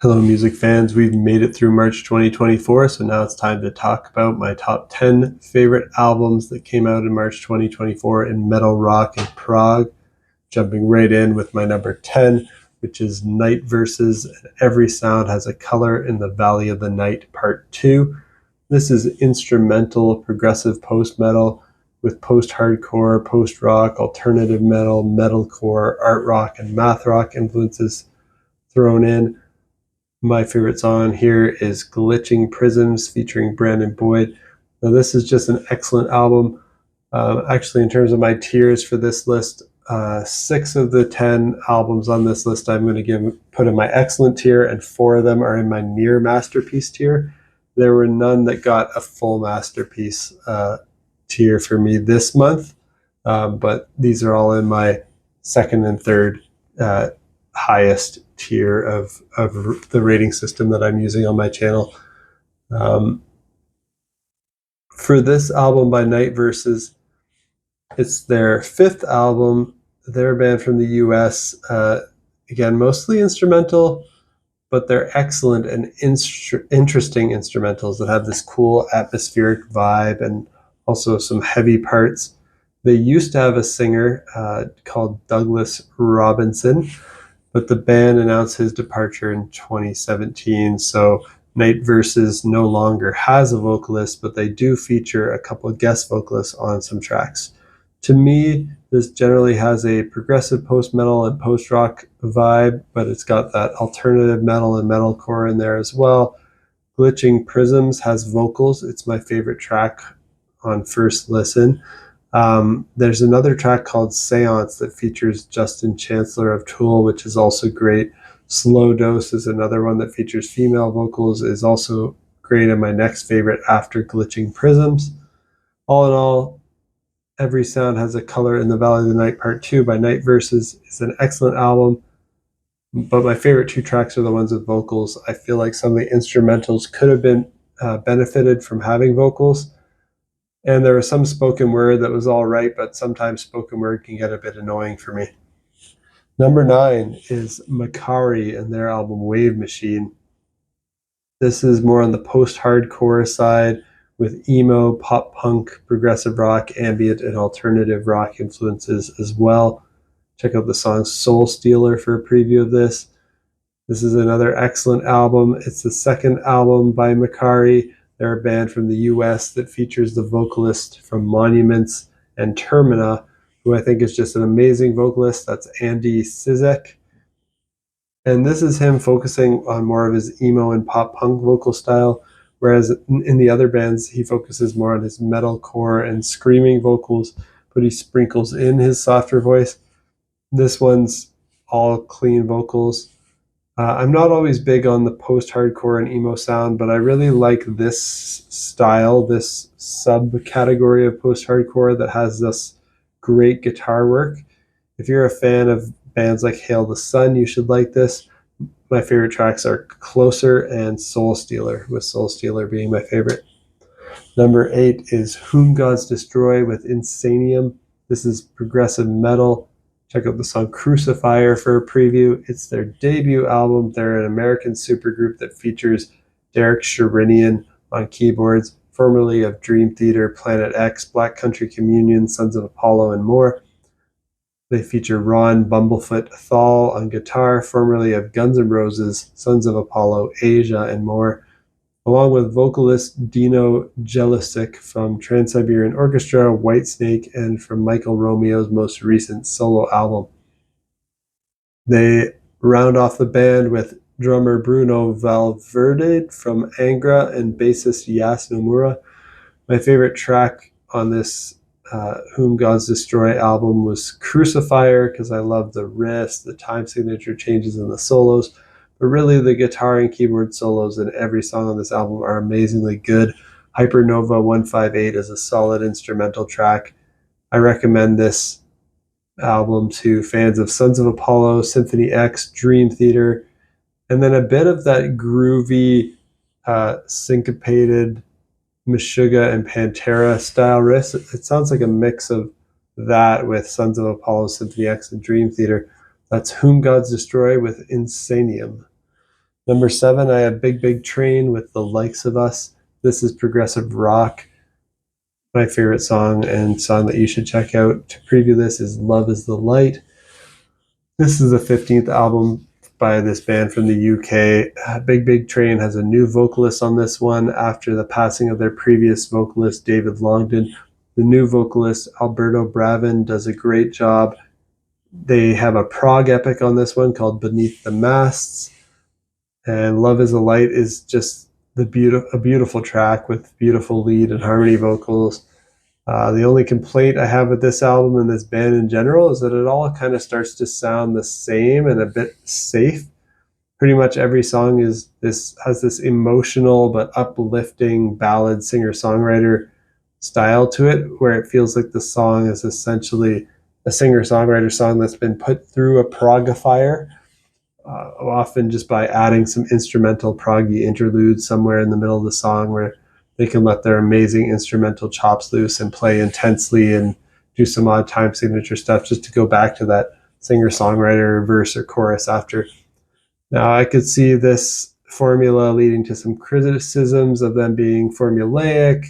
Hello, music fans. We've made it through March 2024, so now it's time to talk about my top 10 favorite albums that came out in March 2024 in metal, rock, and prog. Jumping right in with my number 10, which is Night Verses, and Every Sound Has a Color in the Valley of the Night, Part 2. This is instrumental, progressive post-metal with post-hardcore, post-rock, alternative metal, metalcore, art rock, and math rock influences thrown in. My favorite song here is Glitching Prisms featuring Brandon Boyd. Now, this is just an excellent album. Actually, in terms of my tiers for this list, 6 of the 10 albums on this list I'm going to put in my excellent tier, and 4 of them are in my near masterpiece tier. There were none that got a full masterpiece tier for me this month, but these are all in my second and third highest tier of the rating system that I'm using on my channel. For this album by Night Verses, it's their 5th album. They're a band from the US. Again, mostly instrumental, but they're excellent and interesting instrumentals that have this cool atmospheric vibe and also some heavy parts. They used to have a singer called Douglas Robinson, but the band announced his departure in 2017, so Night Verses no longer has a vocalist, but they do feature a couple of guest vocalists on some tracks. To me, this generally has a progressive post-metal and post-rock vibe, but it's got that alternative metal and metalcore in there as well. Glitching Prisms has vocals. It's my favorite track on first listen. There's another track called Seance that features Justin Chancellor of Tool, which is also great. Slow Dose is another one that features female vocals, is also great, and my next favorite after Glitching Prisms. All in all, Every Sound Has a Color in the Valley of the Night Part 2 by Night Verses is an excellent album, but my favorite 2 tracks are the ones with vocals. I feel like some of the instrumentals could have been benefited from having vocals. And there was some spoken word that was all right, but sometimes spoken word can get a bit annoying for me. Number 9 is Makari and their album Wave Machine. This is more on the post-hardcore side with emo, pop punk, progressive rock, ambient, and alternative rock influences as well. Check out the song Soul Stealer for a preview of this. This is another excellent album. It's the 2nd album by Makari. They're a band from the US that features the vocalist from Monuments and Termina, who I think is just an amazing vocalist. That's Andy Sizek. And this is him focusing on more of his emo and pop punk vocal style, whereas in the other bands, he focuses more on his metalcore and screaming vocals, but he sprinkles in his softer voice. This one's all clean vocals. I'm not always big on the post-hardcore and emo sound, but I really like this style, this subcategory of post-hardcore that has this great guitar work. If you're a fan of bands like Hail the Sun, you should like this. My favorite tracks are Closer and Soul Stealer, with Soul Stealer being my favorite. Number 8 is Whom Gods Destroy with Insanium. This is progressive metal. Check out the song Crucifier for a preview. It's their debut album. They're an American supergroup that features Derek Sherinian on keyboards, formerly of Dream Theater, Planet X, Black Country Communion, Sons of Apollo, and more. They feature Ron Bumblefoot Thal on guitar, formerly of Guns N' Roses, Sons of Apollo, Asia, and more, along with vocalist Dino Jelisic from Trans-Siberian Orchestra, Whitesnake, and from Michael Romeo's most recent solo album. They round off the band with drummer Bruno Valverde from Angra and bassist Yas Nomura. My favorite track on this Whom Gods Destroy album was Crucifier, because I love the riffs, the time signature changes, and the solos. But really, the guitar and keyboard solos in every song on this album are amazingly good. Hypernova 158 is a solid instrumental track. I recommend this album to fans of Sons of Apollo, Symphony X, Dream Theater, and then a bit of that groovy, syncopated Meshuggah and Pantera style riffs. It sounds like a mix of that with Sons of Apollo, Symphony X, and Dream Theater. That's Whom Gods Destroy with Insanium. Number 7, I have Big Big Train with The Likes of Us. This is progressive rock. My favorite song and song that you should check out to preview this is Love is the Light. This is the 15th album by this band from the UK. Big Big Train has a new vocalist on this one after the passing of their previous vocalist, David Longdon. The new vocalist, Alberto Bravin, does a great job. They have a prog epic on this one called Beneath the Masts. And Love is a Light is just a beautiful track with beautiful lead and harmony vocals. The only complaint I have with this album and this band in general is that it all kind of starts to sound the same and a bit safe. Pretty much every song has this emotional but uplifting ballad singer-songwriter style to it, where it feels like the song is essentially a singer-songwriter song that's been put through a progifier, often just by adding some instrumental proggy interludes somewhere in the middle of the song where they can let their amazing instrumental chops loose and play intensely and do some odd time signature stuff just to go back to that singer-songwriter verse or chorus after. Now, I could see this formula leading to some criticisms of them being formulaic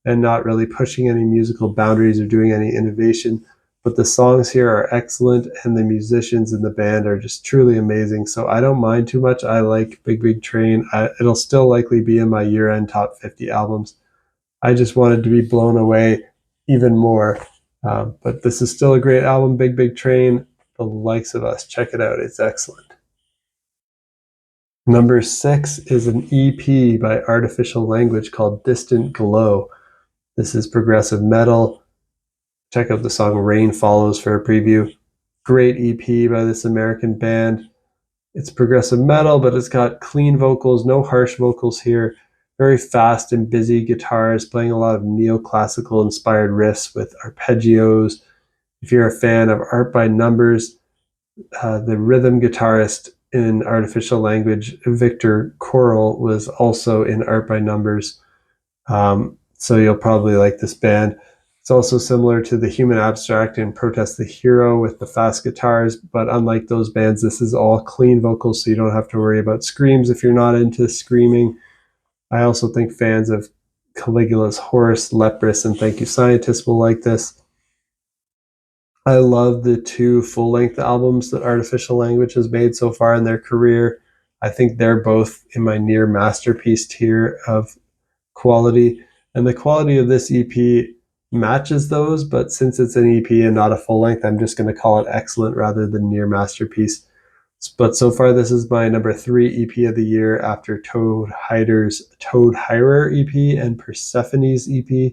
and not really pushing any musical boundaries or doing any innovation. But the songs here are excellent, and the musicians in the band are just truly amazing. So I don't mind too much. I like Big Big Train. It'll still likely be in my year-end top 50 albums. I just wanted to be blown away even more. But this is still a great album, Big Big Train. The Likes of Us. Check it out. It's excellent. Number 6 is an EP by Artificial Language called Distant Glow. This is progressive metal. Check out the song Rain Follows for a preview. Great EP by this American band. It's progressive metal, but it's got clean vocals, no harsh vocals here. Very fast and busy guitars, playing a lot of neoclassical inspired riffs with arpeggios. If you're a fan of Art by Numbers, the rhythm guitarist in Artificial Language, Victor Coral, was also in Art by Numbers. So you'll probably like this band. It's also similar to the Human Abstract and Protest the Hero with the fast guitars, but unlike those bands, this is all clean vocals, so you don't have to worry about screams if you're not into screaming. I also think fans of Caligula's Horse, Leprous, and Thank You Scientist will like this. I love the 2 full-length albums that Artificial Language has made so far in their career. I think they're both in my near masterpiece tier of quality. And the quality of this EP matches those, but since it's an EP and not a full length, I'm just going to call it excellent rather than near masterpiece. But so far, this is my number 3 EP of the year after Toad Hider's Toad Hirer EP and Persephone's EP.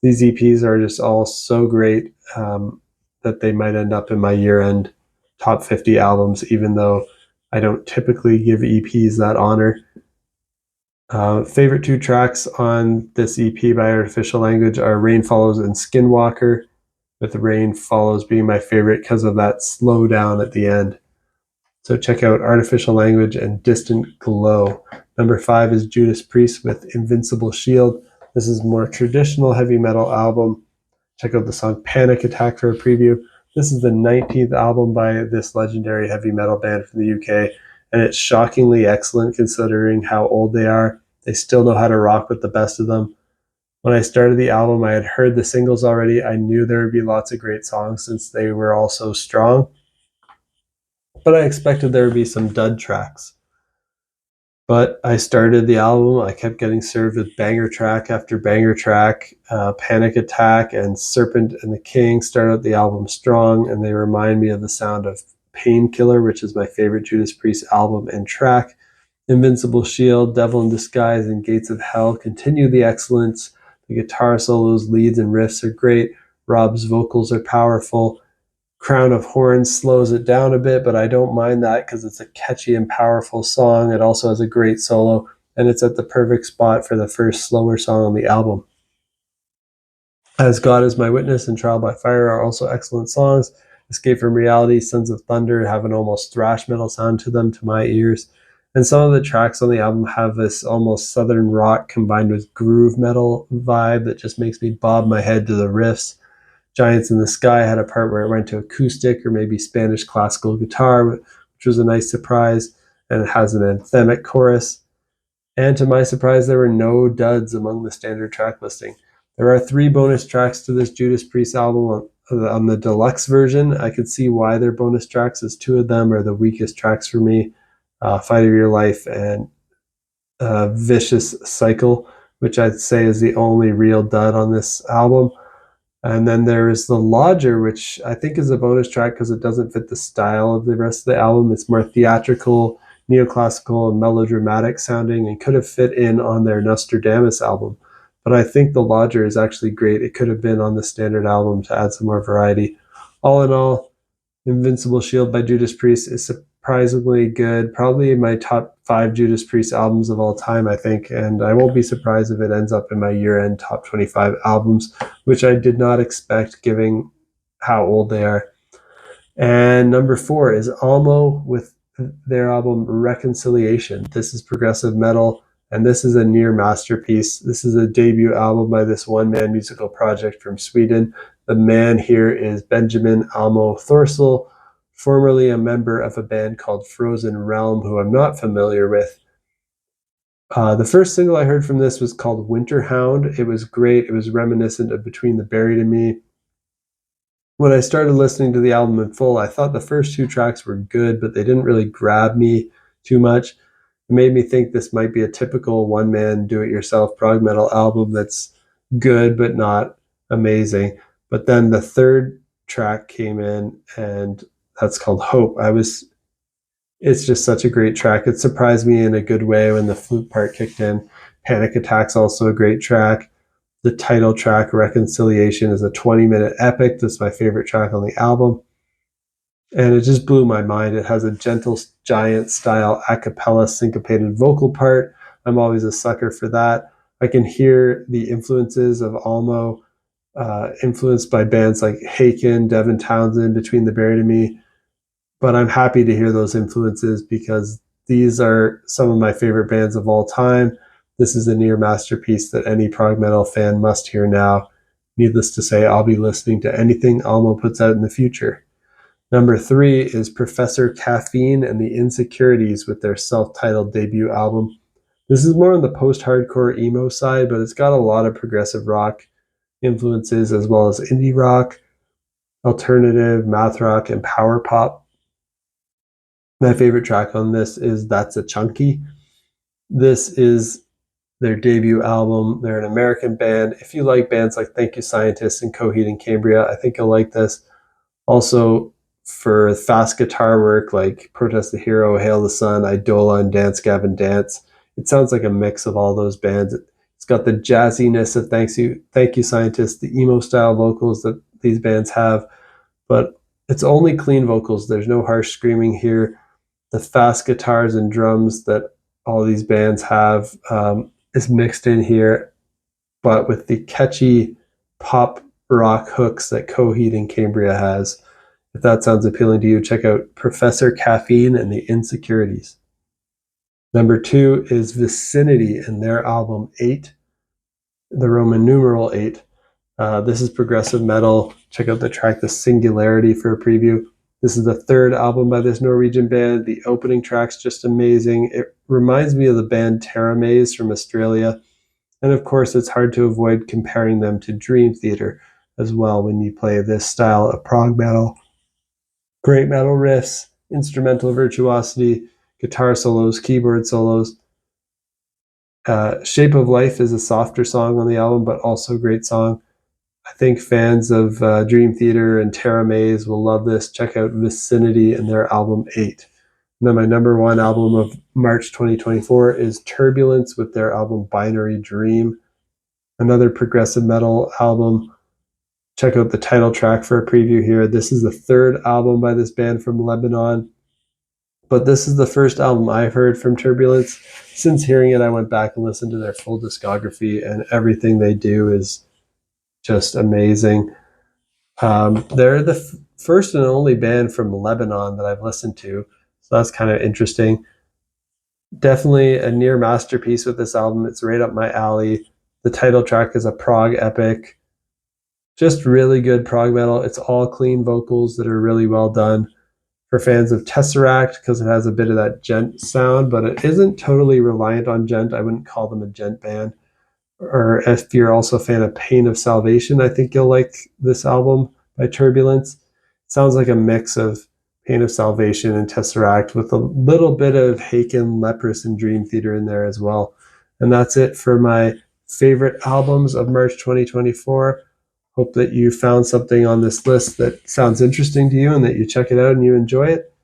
These EPs are just all so great that they might end up in my year-end top 50 albums, even though I don't typically give EPs that honor. Favorite 2 tracks on this EP by Artificial Language are Rain Follows and Skinwalker, with Rain Follows being my favorite because of that slow down at the end. So check out Artificial Language and Distant Glow. Number 5 is Judas Priest with Invincible Shield. This is a more traditional heavy metal album. Check out the song Panic Attack for a preview. This is the 19th album by this legendary heavy metal band from the UK, and it's shockingly excellent considering how old they are. They still know how to rock with the best of them. When I started the album, I had heard the singles already. I knew there would be lots of great songs since they were all so strong, but I expected there would be some dud tracks. But I started the album, I kept getting served with banger track after banger track. Panic Attack and Serpent and the King start out the album strong, and they remind me of the sound of Painkiller, which is my favorite Judas Priest album and track. Invincible Shield, Devil in Disguise, and Gates of Hell continue the excellence. The guitar solos, leads, and riffs are great. Rob's vocals are powerful. Crown of Horns slows it down a bit, but I don't mind that because it's a catchy and powerful song. It also has a great solo, and it's at the perfect spot for the first slower song on the album. As God Is My Witness and Trial by Fire are also excellent songs. Escape from Reality, Sons of Thunder have an almost thrash metal sound to them to my ears. And some of the tracks on the album have this almost southern rock combined with groove metal vibe that just makes me bob my head to the riffs. Giants in the Sky had a part where it went to acoustic or maybe Spanish classical guitar, which was a nice surprise. and it has an anthemic chorus. And to my surprise, there were no duds among the standard track listing. There are 3 bonus tracks to this Judas Priest album on the deluxe version. I could see why they're bonus tracks, as 2 of them are the weakest tracks for me. Fight of Your Life and Vicious Cycle, which I'd say is the only real dud on this album. And then there is The Lodger, which I think is a bonus track because it doesn't fit the style of the rest of the album. It's more theatrical, neoclassical, and melodramatic sounding, and could have fit in on their Nostradamus album. But I think The Lodger is actually great. It could have been on the standard album to add some more variety. All in all, Invincible Shield by Judas Priest is surprisingly good. Probably my top 5 Judas Priest albums of all time, I think. And I won't be surprised if it ends up in my year-end top 25 albums, which I did not expect given how old they are. And number 4 is ALMO with their album Reconciliation. This is progressive metal, and this is a near masterpiece. This is a debut album by this one-man musical project from Sweden. The man here is Benjamin ALMO Thorsel, formerly a member of a band called Frozen Realm, who I'm not familiar with. The first single I heard from this was called Winter Hound. It was great. It was reminiscent of Between the Buried and Me. When I started listening to the album in full, I thought the first 2 tracks were good, but they didn't really grab me too much. It made me think this might be a typical one-man do-it-yourself prog metal album that's good but not amazing. But then the 3rd track came in, and that's called Hope. It's just such a great track. It surprised me in a good way when the flute part kicked in. Panic Attack's also a great track. The title track, Reconciliation, is a 20-minute epic. That's my favorite track on the album. And it just blew my mind. It has a Gentle Giant style a cappella syncopated vocal part. I'm always a sucker for that. I can hear the influences of ALMO, influenced by bands like Haken, Devin Townsend, Between the Buried and Me. But I'm happy to hear those influences because these are some of my favorite bands of all time. This is a near masterpiece that any prog metal fan must hear now. Needless to say, I'll be listening to anything ALMO puts out in the future. Number 3 is Professor Caffeine and the Insecurities with their self-titled debut album. This is more on the post-hardcore emo side, but it's got a lot of progressive rock influences as well as indie rock, alternative, math rock, and power pop. My favorite track on this is That's a Chunky. This is their debut album. They're an American band. If you like bands like Thank You Scientists and Coheed and Cambria, I think you'll like this. Also, for fast guitar work like Protest the Hero, Hail the Sun, Idola, and Dance Gavin Dance, it sounds like a mix of all those bands. It's got the jazziness of Thank You Scientists, the emo style vocals that these bands have, but it's only clean vocals. There's no harsh screaming here. The fast guitars and drums that all these bands have is mixed in here, but with the catchy pop rock hooks that Coheed and Cambria has. If that sounds appealing to you, check out Professor Caffeine and the Insecurities. Number 2 is Vicinity and their album 8, the Roman numeral 8. This is progressive metal. Check out the track The Singularity for a preview. This is the 3rd album by this Norwegian band. The opening track's just amazing. It reminds me of the band Terra Maze from Australia. And of course, it's hard to avoid comparing them to Dream Theater as well when you play this style of prog metal. Great metal riffs, instrumental virtuosity, guitar solos, keyboard solos. Shape of Life is a softer song on the album, but also a great song. I think fans of Dream Theater and Terra Maze will love this. Check out Vicinity and their album 8. And then my number 1 album of March 2024 is Turbulence with their album Binary Dream. Another progressive metal album. Check out the title track for a preview here. This is the 3rd album by this band from Lebanon, but this is the first album I've heard from Turbulence. Since hearing it, I went back and listened to their full discography, and everything they do is just amazing. They're the first and only band from Lebanon that I've listened to, so that's kind of interesting. Definitely a near masterpiece with this album. It's right up my alley. The title track is a prog epic. Just really good prog metal. It's all clean vocals that are really well done. for fans of Tesseract because it has a bit of that djent sound, but it isn't totally reliant on djent. I wouldn't call them a djent band. Or if you're also a fan of Pain of Salvation, I think you'll like this album by Turbulence. It sounds like a mix of Pain of Salvation and Tesseract with a little bit of Haken, Leprous, and Dream Theater in there as well. And that's it for my favorite albums of March 2024. Hope that you found something on this list that sounds interesting to you and that you check it out and you enjoy it.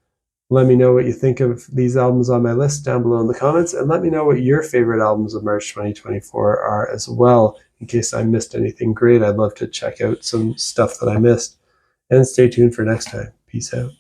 Let me know what you think of these albums on my list down below in the comments, and let me know what your favorite albums of March 2024 are as well. In case I missed anything great, I'd love to check out some stuff that I missed. And stay tuned for next time. Peace out.